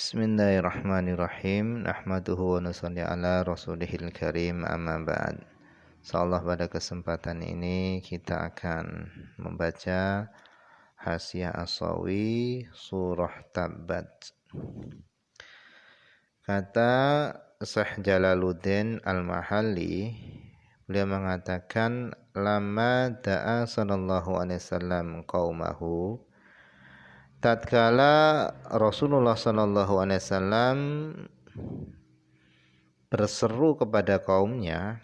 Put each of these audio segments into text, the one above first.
Bismillahirrahmanirrahim. Nahmaduhu wa nusalli ala rasulihil karim, amma ba'd. Insyaallah pada kesempatan ini kita akan membaca Hasyiah As-Sawi surah Tabbat. Kata Syekh Jalaluddin Al-Mahalli, beliau mengatakan lama da'a sallallahu alaihi wasallam qaumahu, tatkala Rasulullah sallallahu alaihi wasallam berseru kepada kaumnya,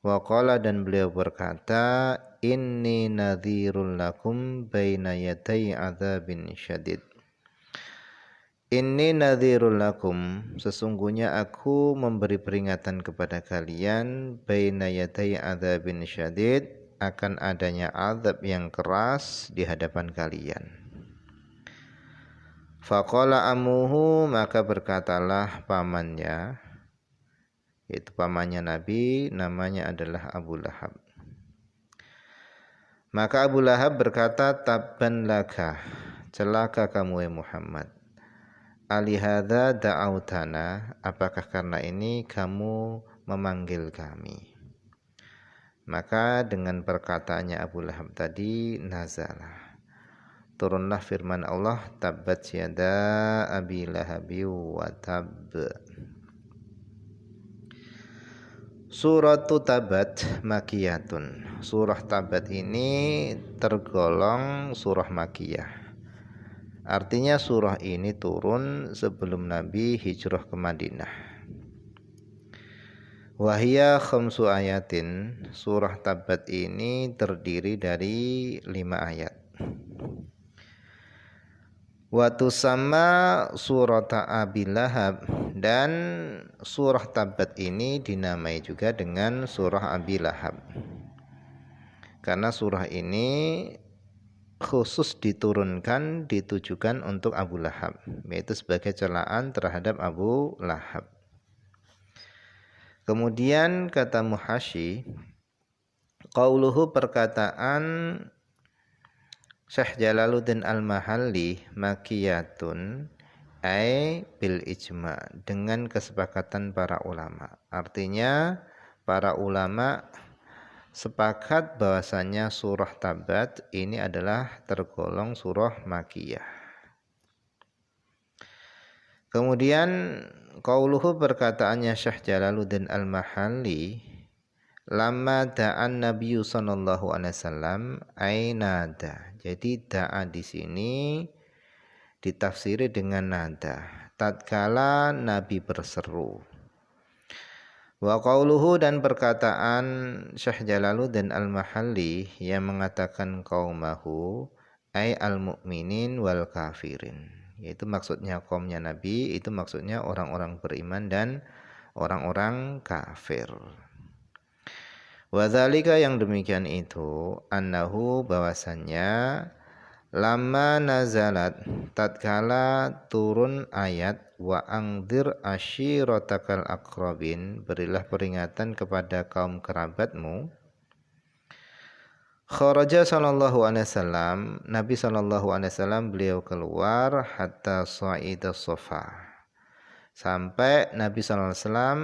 waqala, dan beliau berkata, inni nadhirul lakum baina yaday adzabin syadid. Inni nadhirul lakum, sesungguhnya aku memberi peringatan kepada kalian, baina yaday adzabin syadid, akan adanya azab yang keras di hadapan kalian. Faqala amuhu, maka berkatalah pamannya, yaitu pamannya Nabi, namanya adalah Abu Lahab. Maka Abu Lahab berkata, tabban laka, celaka kamu ya Muhammad. Alihadza da'autana, apakah karena ini kamu memanggil kami? Maka dengan perkataannya Abu Lahab tadi, nazalah, turunlah firman Allah, tabbat yada abi lahabi wa tab. Suratu Tabat makiyatun. Surah Tabat ini tergolong surah makiyah. Artinya surah ini turun sebelum Nabi hijrah ke Madinah. Wahia khamsu ayatin. Surah Tabat ini terdiri dari 5 ayat. Watu sama surat Abi Lahab, dan surah Tabbat ini dinamai juga dengan surah Abi Lahab karena surah ini khusus diturunkan, ditujukan untuk Abu Lahab, yaitu sebagai celaan terhadap Abu Lahab. Kemudian kata Muhasyi, qauluhu, perkataan Syekh Jalaluddin Al-Mahalli, makiyatun ay bil ijma, dengan kesepakatan para ulama. Artinya para ulama sepakat bahwasanya surah Tabat ini adalah tergolong surah makiyah. Kemudian qauluhu, perkataannya Syekh Jalaluddin Al-Mahalli, lama da'an Nabi sallallahu alaihi wasallam ay nada. Jadi da'a di sini ditafsiri dengan nada, tatkala Nabi berseru. Wa qauluhu, dan perkataan Syekh Jalaluddin Al-Mahalli yang mengatakan qaumahu ay al-mu'minin wal kafirin, yaitu maksudnya kaumnya Nabi, itu maksudnya orang-orang beriman dan orang-orang kafir. Wadzalika, yang demikian itu, annahu, bahwasannya, lama nazalat, tatkala turun ayat wa angdir ashiratakal aqrabin, berilah peringatan kepada kaum kerabatmu. Kharaja sallallahu alaihi wasallam, Nabi sallallahu alaihi wasallam beliau keluar, hatta sa'ida Safa, sampai Nabi sallallahu alaihi wasallam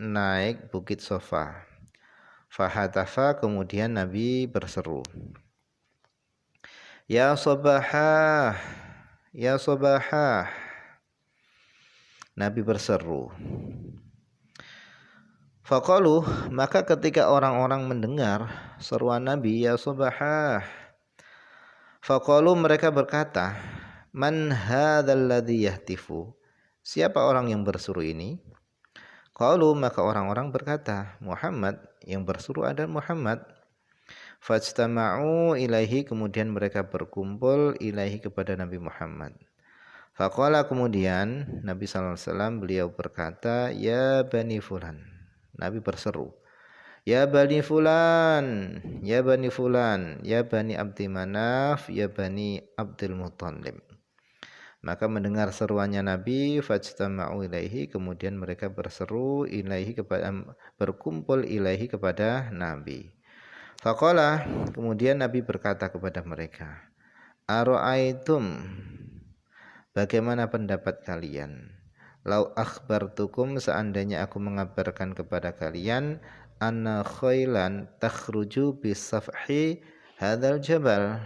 naik bukit Safa. Fahatafa, kemudian Nabi berseru, ya sabahah, ya sabahah. Nabi berseru. Faqalu, maka ketika orang-orang mendengar seruan Nabi, ya sabahah, faqalu, mereka berkata, man hadzal ladzi yahtifu, siapa orang yang berseru ini? Qalu, maka orang-orang berkata, Muhammad, yang berseru adalah Muhammad. Fajtama'u ilaihi, kemudian mereka berkumpul ilaihi, kepada Nabi Muhammad. Faqala, kemudian Nabi sallallahu alaihi wasallam beliau berkata, ya bani fulan. Nabi berseru, ya bani fulan, ya bani fulan, ya bani Abdi Manaf, ya bani Abdul Muttalib. Maka mendengar seruannya Nabi, fajtama'u ilaihi, kemudian mereka berseru ilaihi, kepada, berkumpul ilaihi, kepada Nabi. Faqala, kemudian Nabi berkata kepada mereka, ara'aitum, bagaimana pendapat kalian? Lau akhbartukum, seandainya aku mengabarkan kepada kalian, anna khailan takhruju bisafhi hadzal jabal.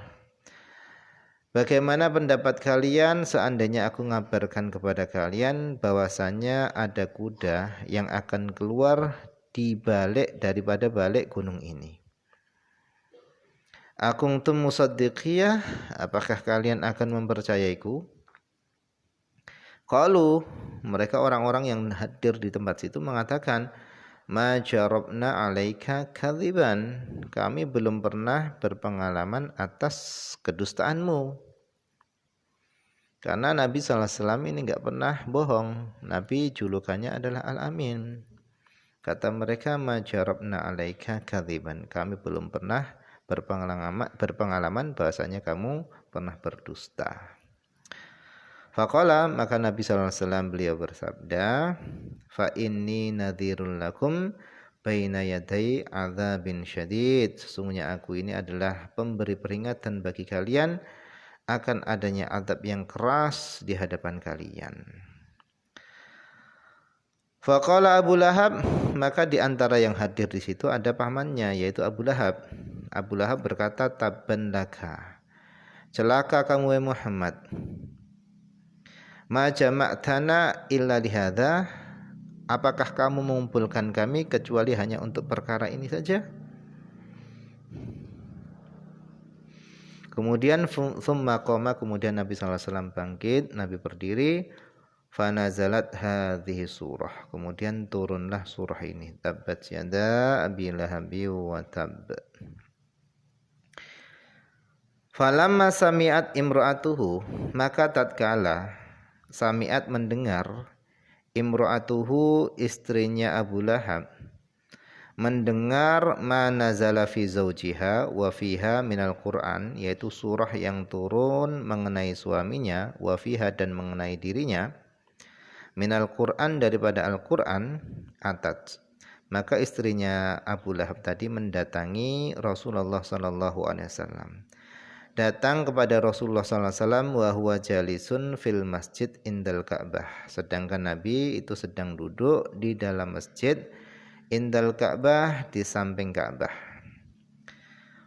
Bagaimana pendapat kalian seandainya aku ngabarkan kepada kalian bahwasanya ada kuda yang akan keluar di balik daripada balik gunung ini? Akuntum musaddiqiyah, apakah kalian akan mempercayaiku? Qalu, mereka orang-orang yang hadir di tempat situ mengatakan, ma jarabna alaika kadziban, kami belum pernah berpengalaman atas kedustaanmu. Karena Nabi SAW ini enggak pernah bohong. Nabi julukannya adalah Al-Amin. Kata mereka, ma jarabna alaika kadziban, kami belum pernah berpengalaman bahasanya kamu pernah berdusta. Faqala, maka Nabi SAW beliau bersabda, fa inni nadhirul lakum baina yaday adzabin syadid, sesungguhnya aku ini adalah pemberi peringatan bagi kalian akan adanya azab yang keras di hadapan kalian. Faqala Abu Lahab, maka di antara yang hadir di situ ada pamannya yaitu Abu Lahab. Abu Lahab berkata, tabban laka, celaka kamu wahai Muhammad. Ma jama'tana illa lihadza, apakah kamu mengumpulkan kami kecuali hanya untuk perkara ini saja? Kemudian thumma qama, kemudian Nabi SAW bangkit, Nabi berdiri, fanazalat hadhihi surah, kemudian turunlah surah ini, tabbat yada abi lahabi wa tab. Falamma sami'at imra'atuhu, maka tatkala sami'at mendengar, imra'atuhu istrinya Abu Lahab mendengar ma nazala fi zawjiha wa fiha minal Qur'an, yaitu surah yang turun mengenai suaminya, wa fiha dan mengenai dirinya, minal Qur'an daripada Al-Qur'an, atat, maka istrinya Abu Lahab tadi mendatangi Rasulullah sallallahu alaihi wasallam, datang kepada Rasulullah SAW, wa huwa jalisun fil masjid indal Ka'bah, sedangkan Nabi itu sedang duduk di dalam masjid indal Ka'bah, di samping Ka'bah.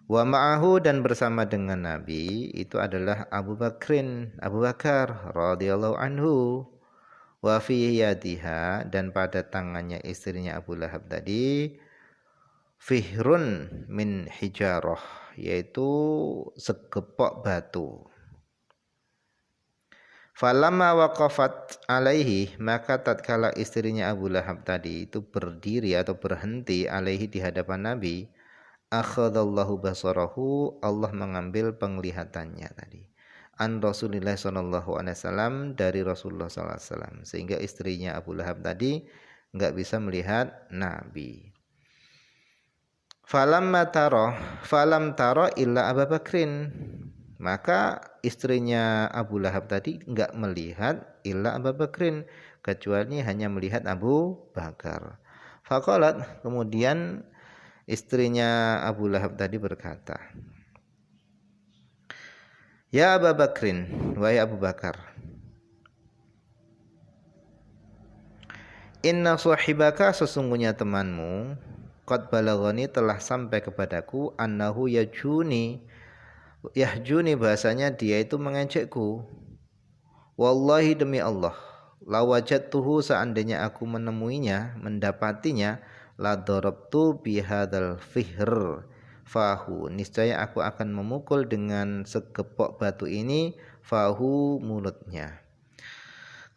Wa ma'ahu, dan bersama dengan Nabi itu adalah Abu Bakar radhiyallahu anhu. Wa fi yadiha, dan pada tangannya istrinya Abu Lahab tadi, fihrun min hijarah, yaitu segepok batu. Falamma waqafat alaihi, maka tatkala istrinya Abu Lahab tadi itu berdiri atau berhenti alaihi, di hadapan Nabi, akhadallahu basarahu, Allah mengambil penglihatannya tadi, an Rasulillah sallallahu alaihi wasallam, dari Rasulullah sallallahu alaihi wasallam, sehingga istrinya Abu Lahab tadi enggak bisa melihat Nabi. Falam taro illa Abu Bakrin, maka istrinya Abu Lahab tadi enggak melihat illa Abu Bakrin, kecuali hanya melihat Abu Bakar. Faqalat, kemudian istrinya Abu Lahab tadi berkata, ya Abu Bakrin, wahai Abu Bakar, inna sahibaka, sesungguhnya temanmu, qad balaghani, telah sampai kepadaku, annahu yahjuni, bahasanya dia itu mengejekku. Wallahi, demi Allah, la wajadtuhu, seandainya aku menemuinya, mendapatinya, la darabtu bihadzal fihr fahu, niscaya aku akan memukul dengan segepok batu ini fahu, mulutnya.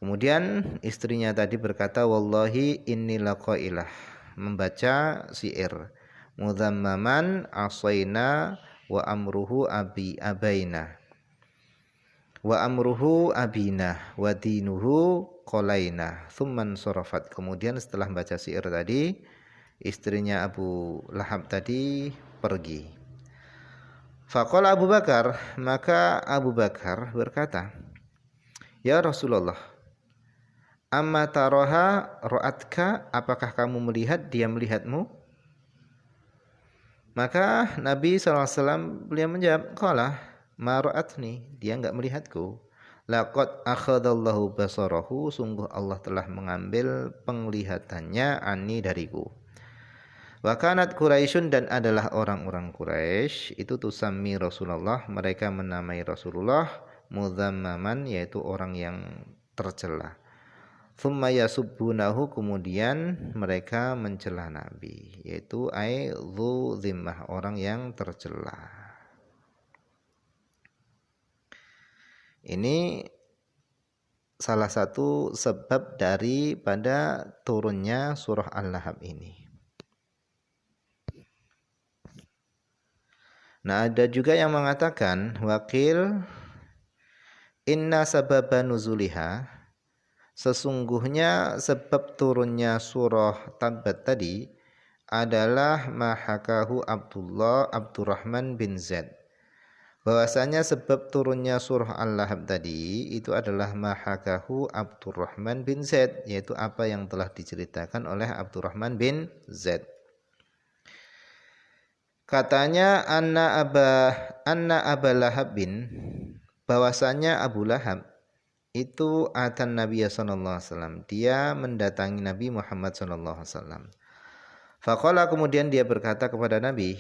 Kemudian istrinya tadi berkata, wallahi inni laqailah, membaca syair, mudhammaman asaina wa amruhu abaina wa amruhu abina wa dinuhu qalaina thumman sorafat. Kemudian setelah membaca syair tadi, istrinya Abu Lahab tadi pergi. Faqala Abu Bakar, maka Abu Bakar berkata, ya Rasulullah, amma taroha ra'atka, apakah kamu melihat dia melihatmu? Maka Nabi SAW beliau menjawab, qala ma ra'atni, dia enggak melihatku. Laqad akhadallahu basarahu, sungguh Allah telah mengambil penglihatannya ani dariku. Wa kanat Quraisyun, dan adalah orang-orang Quraisy itu tusammi Rasulullah, mereka menamai Rasulullah mudhammaman, yaitu orang yang tercela. Thumma yasubbunahu, kemudian mereka mencela Nabi, yaitu ai dzu zimmah, orang yang tercela. Ini salah satu sebab daripada turunnya surah Al-Lahab ini. Nah, ada juga yang mengatakan wakil inna sababa nuzuliha, sesungguhnya sebab turunnya surah Tabbat tadi adalah mahakahu Abdurrahman bin Zaid. Bahwasanya sebab turunnya surah Al-Lahab tadi itu adalah mahakahu Abdurrahman bin Zaid, yaitu apa yang telah diceritakan oleh Abdurrahman bin Zaid. Katanya anna Aba Lahab bin, bahwasanya Abu Lahab itu atan Nabi sallallahu alaihi wasallam, dia mendatangi Nabi Muhammad sallallahu alaihi wasallam. Faqala, kemudian dia berkata kepada Nabi,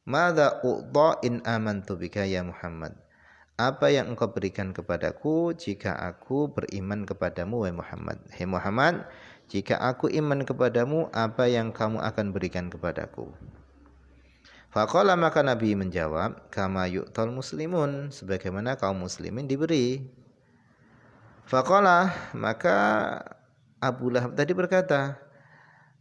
"Madza u'ta in amantu bika ya Muhammad?" Apa yang engkau berikan kepadaku jika aku beriman kepadamu wahai Muhammad? Hai Muhammad, jika aku iman kepadamu, apa yang kamu akan berikan kepadaku? Faqala, maka Nabi menjawab, kama yu'tal muslimun, sebagaimana kaum muslimin diberi. Faqala, maka Abu Lahab tadi berkata,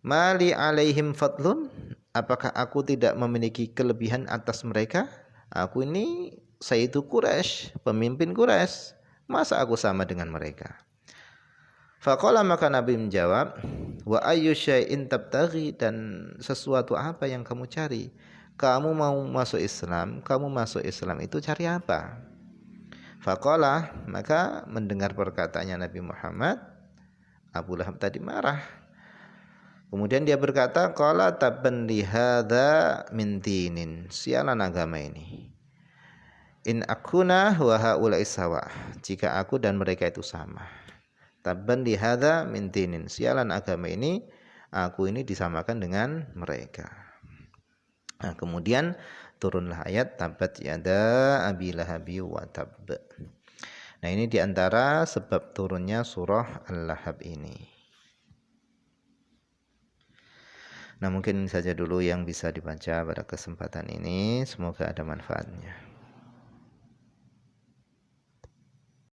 mali alaihim fadlun, apakah aku tidak memiliki kelebihan atas mereka? Aku ini Sayyidu Quraisy, pemimpin Quraisy, masa aku sama dengan mereka? Faqala, maka Nabi menjawab, wa ayyu syai'in tabtaghi, dan sesuatu apa yang kamu cari? Kamu mau masuk Islam, itu cari apa? Faqala, maka mendengar perkataannya Nabi Muhammad, Abu Lahab tadi marah. Kemudian dia berkata, qala tabban li hadza min dinin, sialan agama ini. In akuna wa haula'i sawa, jika aku dan mereka itu sama. Tabban li hadza min dinin, sialan agama ini, aku ini disamakan dengan mereka. Nah, kemudian turunlah ayat tabat yada abi lahabi wa tabb. Nah, ini diantara sebab turunnya surah Al-Lahab ini. Nah, mungkin saja dulu yang bisa dibaca pada kesempatan ini. Semoga ada manfaatnya.